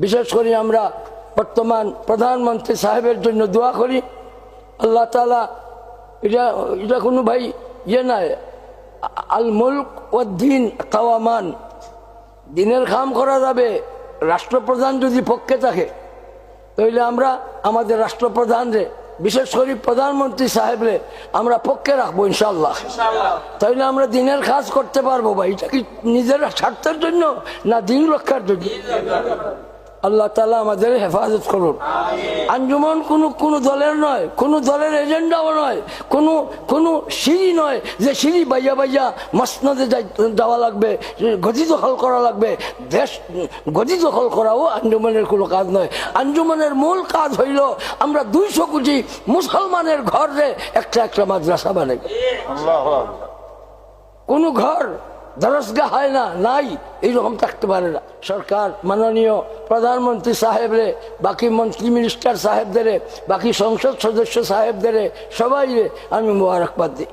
বিশেষ করে আমরা বর্তমান প্রধানমন্ত্রী সাহেবের জন্য দোয়া করি। আল্লাহ তাআলা এটা কোনো ভাই ইয়ে নয়, আল মুলক ওয়াদ্দিন কাওয়ামান, দিনের কাম করা যাবে রাষ্ট্রপ্রধান যদি পক্ষে থাকে, তাইলে আমরা আমাদের রাষ্ট্রপ্রধানরে বিশেষ করে প্রধানমন্ত্রী সাহেবরে আমরা পক্ষে রাখবো ইনশাল্লাহ। তাইলে আমরা দিনের কাজ করতে পারবো। ভাই এটা কি নিজের স্বার্থের জন্য না দিন রক্ষার জন্য? আল্লাহ তাআলা আমাদের হেফাজত করুন। আঞ্জুমান কোনো দলের নয়, কোনো দলের এজেন্ডাও নয়, কোনো সিঁড়ি নয় যে সিঁড়ি বাইয়া বাইয়া মসনদে যাওয়া লাগবে, গদি দখল করা লাগবে। দেশ গদি দখল করাও আঞ্জুমানের কোনো কাজ নয়। আঞ্জুমানের মূল কাজ হইল আমরা 200 কোটি মুসলমানের ঘরে একটা মাদ্রাসা বানাই। কোন ঘর দরসগা হয় না, নাই, এইরকম থাকতে পারে না। সরকার মাননীয় প্রধানমন্ত্রী সাহেবরে, বাকি মন্ত্রী মিনিস্টার সাহেবদের, বাকি সংসদ সদস্য সাহেবদের সবাই আমি মোবারকবাদ দিই।